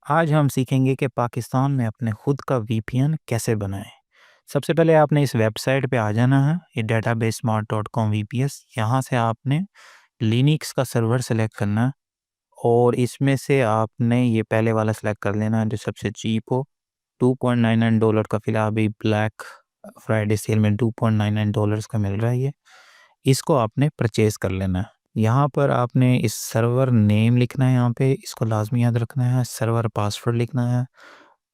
आज हम सीखेंगे कि पाकिस्तान में अपने खुद का वीपीएन कैसे बनाएं। सबसे पहले आपने इस वेबसाइट पे आ जाना है, ये databasesmart.com VPS। यहाँ से आपने लिनक्स का सर्वर सेलेक्ट करना है और इसमें से आपने ये पहले वाला सेलेक्ट कर लेना है जो सबसे चीप हो। $2.99 का फिलहाल अभी ब्लैक फ्राइडे सेल में $2.99 का मिल रहा है। ये इसको आपने परचेज़ कर लेना है। यहाँ पर आपने इस सर्वर नेम लिखना है, यहाँ पे इसको लाज़मी याद रखना है, सर्वर पासवर्ड लिखना है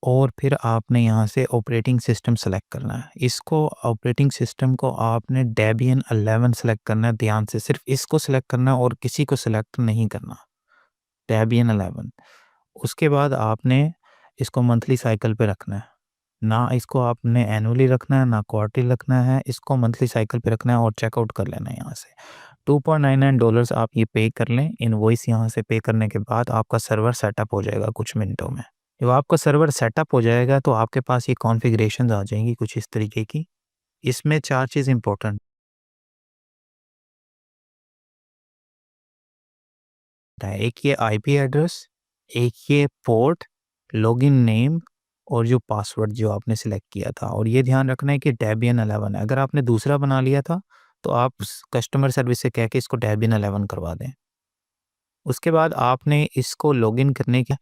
और फिर आपने यहाँ से ऑपरेटिंग सिस्टम सेलेक्ट करना है। इसको ऑपरेटिंग सिस्टम को आपने डेबियन 11 सेलेक्ट करना है, ध्यान से सिर्फ इसको सेलेक्ट करना है और किसी को सेलेक्ट नहीं करना, डेबियन 11। उसके बाद आपने इसको मंथली साइकिल पे रखना है, ना इसको आपने एनुअली रखना है ना क्वार्टरली रखना है, इसको मंथली साइकिल पे रखना है और चेकआउट कर लेना है यहाँ से। $2.99 आप ये पे कर लें, इनवॉइस यहाँ से पे करने के बाद आपका सर्वर सेटअप हो जाएगा कुछ मिनटों में। जब आपका सर्वर सेटअप हो जाएगा तो आपके पास ये कॉन्फ़िगरेशंस आ जाएंगी कुछ इस तरीके की। इसमें 4 चीज़ इम्पोर्टेंट है, एक ये आईपी एड्रेस, एक ये पोर्ट, लॉगिन नेम और जो पासवर्ड जो आपने सेलेक्ट किया था। और ये ध्यान रखना है कि डेबियन 11 है। अगर आपने दूसरा बना लिया था तो आप कस्टमर सर्विस से कह के इसको डेबियन 11 करवा दें। उसके बाद आपने इसको लॉगिन करने के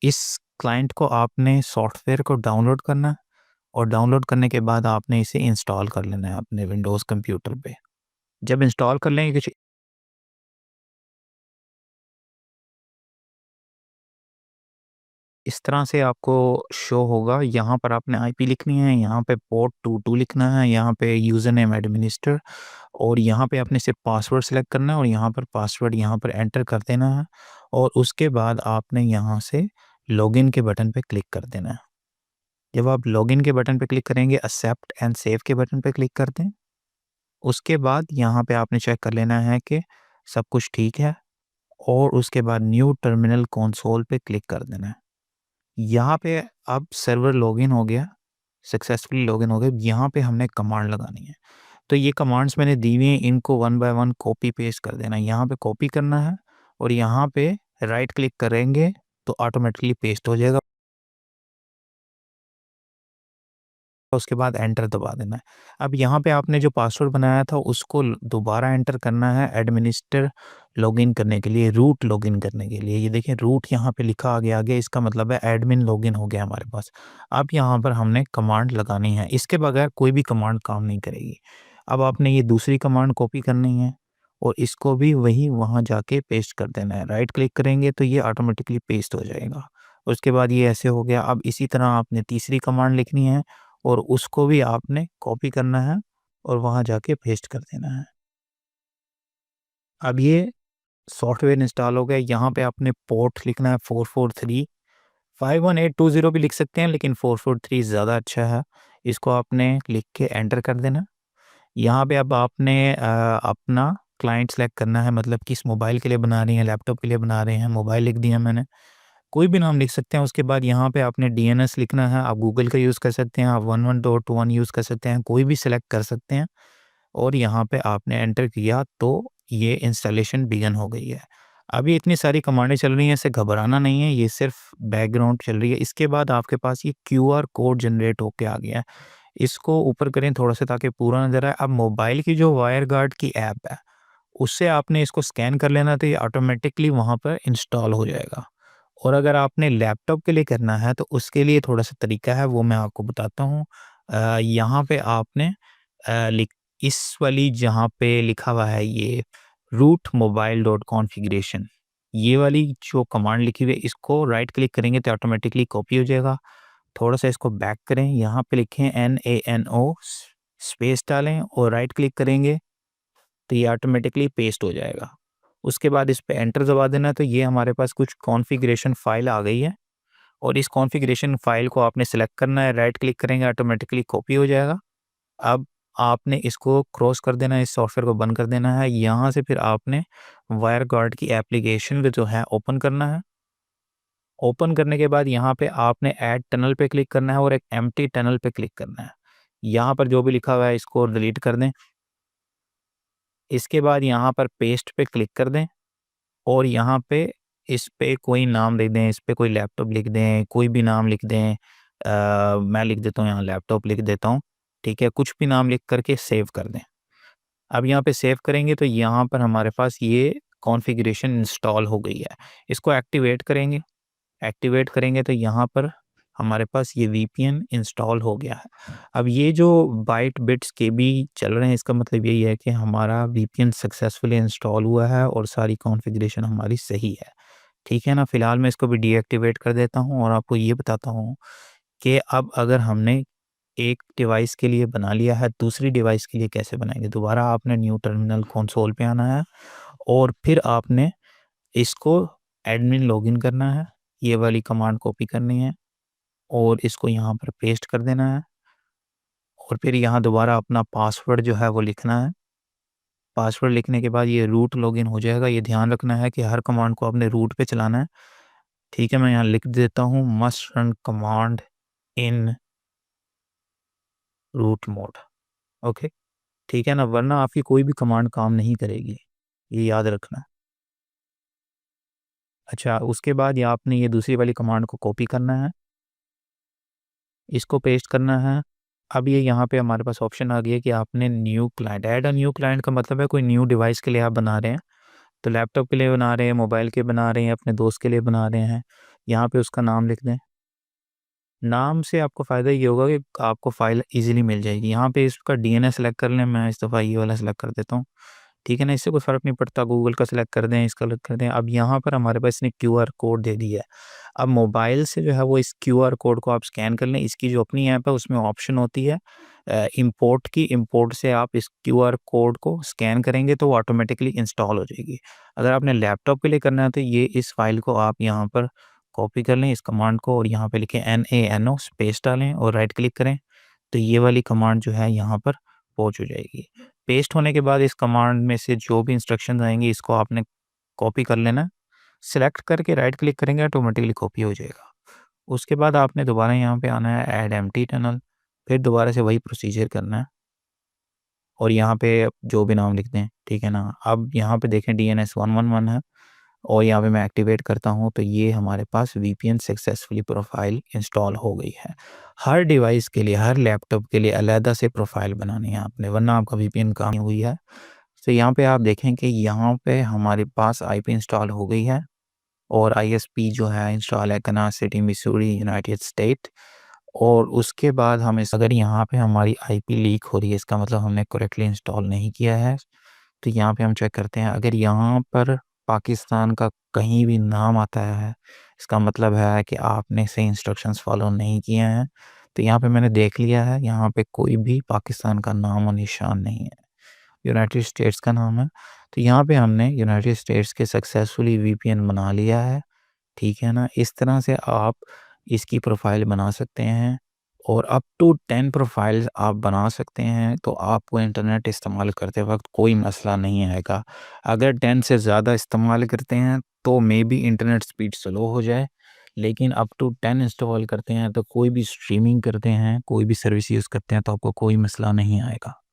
इस क्लाइंट को आपने सॉफ्टवेयर को डाउनलोड करना है और डाउनलोड करने के बाद आपने इसे इंस्टॉल कर लेना है अपने विंडोज़ कंप्यूटर पे। जब इंस्टॉल कर लेंगे कुछ इस तरह से आपको शो होगा। यहाँ पर आपने आईपी लिखनी है, यहाँ पे पोर्ट 22 लिखना है, यहाँ पे यूज़र नेम एडमिनिस्टर और यहाँ पे आपने सिर्फ पासवर्ड सेलेक्ट करना है और यहाँ पर पासवर्ड यहाँ पर एंटर कर देना है और उसके बाद आपने यहाँ से लॉगिन के बटन पे क्लिक कर देना है। जब आप लॉगिन के बटन पे क्लिक करेंगे, एक्सेप्ट एंड सेव के बटन पे क्लिक कर दें। उसके बाद यहाँ पे आपने चेक कर लेना है कि सब कुछ ठीक है और उसके बाद न्यू टर्मिनल कंसोल पे क्लिक कर देना है। यहाँ पे अब सर्वर लॉगिन हो गया, सक्सेसफुली लॉगिन हो गया। यहाँ पे हमने कमांड लगानी है। तो ये कमांड्स मैंने दी हुई हैं, इनको one by one copy paste कर देना है। यहाँ पे कॉपी करना है और यहाँ पे राइट क्लिक करेंगे तो ऑटोमेटिकली पेस्ट हो जाएगा। उसके बाद एंटर दबा देना है। अब यहाँ पे आपने जो पासवर्ड बनाया था उसको दोबारा एंटर करना है एडमिनिस्टर लॉगिन करने के लिए, रूट लॉगिन करने के लिए। ये देखें रूट यहाँ पे लिखा आ गया आगे, इसका मतलब है एडमिन लॉगिन हो गया हमारे पास। अब यहाँ पर हमने कमांड लगानी है, इसके बगैर कोई भी कमांड काम नहीं करेगी। अब आपने ये दूसरी कमांड कॉपी करनी है और इसको भी वही वहाँ जाके पेस्ट कर देना है। राइट क्लिक करेंगे तो ये ऑटोमेटिकली पेस्ट हो जाएगा। उसके बाद ये ऐसे हो गया। अब इसी तरह आपने तीसरी कमांड लिखनी है और उसको भी आपने कॉपी करना है और वहाँ जाके पेस्ट कर देना है। अब ये सॉफ्टवेयर इंस्टॉल हो गया। यहाँ पे आपने पोर्ट लिखना है 443, 51820 भी लिख सकते हैं लेकिन 443 ज़्यादा अच्छा है। इसको आपने लिख के एंटर कर देना। यहाँ पे अब आपने अपना क्लाइंट सेलेक्ट करना है, मतलब किस मोबाइल के लिए बना रही हैं, लैपटॉप के लिए बना रहे हैं। मोबाइल लिख दिया मैंने, कोई भी नाम लिख सकते हैं। उसके बाद यहाँ पे आपने डीएनएस लिखना है। आप गूगल का यूज़ कर सकते हैं, आप 11.1 यूज़ कर सकते हैं, कोई भी सिलेक्ट कर सकते हैं और यहाँ पे आपने एंटर किया तो ये इंस्टॉलेशन बिगन हो गई है। अभी इतनी सारी कमांडें चल रही हैं, इससे घबराना नहीं है, ये सिर्फ बैकग्राउंड चल रही है। इसके बाद आपके पास ये क्यूआर कोड जनरेट होके आ गया है। इसको ऊपर करें थोड़ा सा ताकि पूरा नज़र आए। अब मोबाइल की जो वायर गार्ड की ऐप है उससे आपने इसको स्कैन कर लेना तो ये ऑटोमेटिकली वहाँ पर इंस्टॉल हो जाएगा। और अगर आपने लैपटॉप के लिए करना है तो उसके लिए थोड़ा-सा तरीका है, वो मैं आपको बताता हूँ। यहाँ पे आपने लिख इस वाली जहाँ पे लिखा हुआ है ये रूट मोबाइल डॉट कॉन्फ़िगरेशन, ये वाली जो कमांड लिखी हुई है इसको राइट क्लिक करेंगे तो ऑटोमेटिकली कॉपी हो जाएगा। थोड़ा-सा इसको बैक करें, यहाँ पे लिखें NANO स्पेस डालें और राइट क्लिक करेंगे तो ये ऑटोमेटिकली पेस्ट हो जाएगा। उसके बाद इस पे एंटर दबा देना तो ये हमारे पास कुछ कॉन्फ़िगरेशन फ़ाइल आ गई है और इस कॉन्फ़िगरेशन फ़ाइल को आपने सेलेक्ट करना है, राइट क्लिक करेंगे ऑटोमेटिकली कॉपी हो जाएगा। अब आपने इसको क्रॉस कर देना है, इस सॉफ्टवेयर को बंद कर देना है। यहाँ से फिर आपने वायरगार्ड की एप्लीकेशन को जो है ओपन करना है। ओपन करने के बाद यहाँ पे आपने ऐड टनल पे क्लिक करना है और एक एम्प्टी टनल पे क्लिक करना है। यहाँ पर जो भी लिखा हुआ है इसको डिलीट कर दें। इसके बाद यहाँ पर पेस्ट पे क्लिक कर दें और यहाँ पे इस पे कोई नाम लिख दें, इस पे कोई लैपटॉप लिख दें, कोई भी नाम लिख दें। मैं लिख देता हूँ यहाँ लैपटॉप लिख देता हूँ, ठीक है? कुछ भी नाम लिख कर के सेव कर दें। अब यहाँ पे सेव करेंगे तो यहाँ पर हमारे पास ये कॉन्फ़िगरेशन इंस्टॉल हो गई है। इसको एक्टिवेट करेंगे तो यहाँ पर हमारे पास ये वीपीएन इंस्टॉल हो गया है। अब ये जो बाइट बिट्स केबी चल रहे हैं, इसका मतलब यही है कि हमारा वीपीएन सक्सेसफुली इंस्टॉल हुआ है और सारी कॉन्फ़िगरेशन हमारी सही है। ठीक है ना? फ़िलहाल मैं इसको भी डीएक्टिवेट कर देता हूँ और आपको ये बताता हूँ कि अब अगर हमने एक डिवाइस के लिए बना लिया है, दूसरी डिवाइस के लिए कैसे बनाएँगे? दोबारा आपने न्यू टर्मिनल कंसोल पे आना है और फिर आपने इसको एडमिन लॉगिन करना है, ये वाली कमांड कॉपी करनी है और इसको यहाँ पर पेस्ट कर देना है और फिर यहाँ दोबारा अपना पासवर्ड जो है वो लिखना है। पासवर्ड लिखने के बाद ये रूट लॉगिन हो जाएगा। ये ध्यान रखना है कि हर कमांड को आपने रूट पे चलाना है। ठीक है, मैं यहाँ लिख देता हूँ must run command in root mode. Okay, ठीक है ना? वरना आपकी कोई भी कमांड काम नहीं करेगी, ये याद रखना। अच्छा, उसके बाद ये आपने ये दूसरी वाली कमांड को कॉपी करना है, इसको पेस्ट करना है। अब ये यहाँ पे हमारे पास ऑप्शन आ गया कि आपने new client add a new client का मतलब है कोई न्यू डिवाइस के लिए आप बना रहे हैं। तो लैपटॉप के लिए बना रहे हैं, मोबाइल के बना रहे हैं, अपने दोस्त के लिए बना रहे हैं। यहाँ पे उसका नाम लिख दें। नाम से आपको फ़ायदा ये होगा कि आपको फ़ाइल ईज़िली मिल जाएगी। यहाँ पे इसका डीएनएस सेलेक्ट कर लें, मैं इस दफ़ा ये वाला सेलेक्ट कर देता हूँ। ठीक है ना? इससे कोई फ़र्क नहीं पड़ता, गूगल का सेलेक्ट कर दें, इसका सेलेक्ट कर दें। अब यहाँ पर हमारे पास इसने क्यूआर कोड दे दिया है। अब मोबाइल से जो है वो इस क्यूआर कोड को आप स्कैन कर लें। इसकी जो अपनी ऐप है उसमें ऑप्शन होती है इम्पोर्ट की। इम्पोर्ट से आप इस क्यूआर कोड को स्कैन करेंगे तो वो ऑटोमेटिकली इंस्टॉल हो जाएगी। अगर आपने लैपटॉप के लिए करना है तो ये इस फ़ाइल को आप यहाँ पर कॉपी कर लें, इस कमांड को, और यहाँ पे लिखें NANO स्पेस डालें और राइट क्लिक करें। तो ये वाली कमांड जो है यहाँ पर पहुँच हो जाएगी। पेस्ट होने के बाद इस कमांड में से जो भी इंस्ट्रक्शंस आएँगी इसको आपने कॉपी कर लेना। सेलेक्ट करके राइट क्लिक करेंगे ऑटोमेटिकली कॉपी हो जाएगा। उसके बाद आपने दोबारा यहाँ पे आना है ऐड एम्प्टी टनल, फिर दोबारा से वही प्रोसीजर करना है और यहाँ पे जो भी नाम लिख दें, ठीक है ना? अब यहाँ पे देखें DNS 111 है और यहाँ पे मैं एक्टिवेट करता हूँ तो ये हमारे पास वीपीएन सक्सेसफुली प्रोफाइल इंस्टॉल हो गई है। हर डिवाइस के लिए, हर लैपटॉप के लिए अलहदा से प्रोफाइल बनानी है आपने, वरना आपका वीपीएन काम नहीं हुई है। तो यहाँ पे आप देखें कि यहाँ पे हमारे पास आईपी इंस्टॉल हो गई है और आईएसपी जो है इंस्टॉल है Kansas city, Missouri, United state. और उसके बाद हम इस अगर यहाँ पे हमारी आईपी लीक हो रही है, इसका मतलब हमने करेक्टली इंस्टॉल नहीं किया है। तो यहाँ पे हम चेक करते हैं, अगर यहाँ पर पाकिस्तान का कहीं भी नाम आता है, इसका मतलब है कि आपने सही इंस्ट्रक्शंस फॉलो नहीं किए हैं। तो यहाँ पे मैंने देख लिया है, यहाँ पे कोई भी पाकिस्तान का नाम और निशान नहीं है, यूनाइटेड स्टेट्स का नाम है। तो यहाँ पे हमने यूनाइटेड स्टेट्स के सक्सेसफुली वीपीएन बना लिया है, ठीक है ना? इस तरह से आप इसकी प्रोफ़ाइल बना सकते हैं और अप टू 10 प्रोफ़ाइल्स आप बना सकते हैं, तो आपको इंटरनेट इस्तेमाल करते वक़्त कोई मसला नहीं आएगा। अगर 10 से ज़्यादा इस्तेमाल करते हैं, तो मेबी इंटरनेट स्पीड स्लो हो जाए, लेकिन अप टू 10 इंस्टॉल करते हैं, तो कोई भी स्ट्रीमिंग करते हैं, कोई भी सर्विस यूज़ करते हैं, तो आपको कोई मसला नहीं आएगा।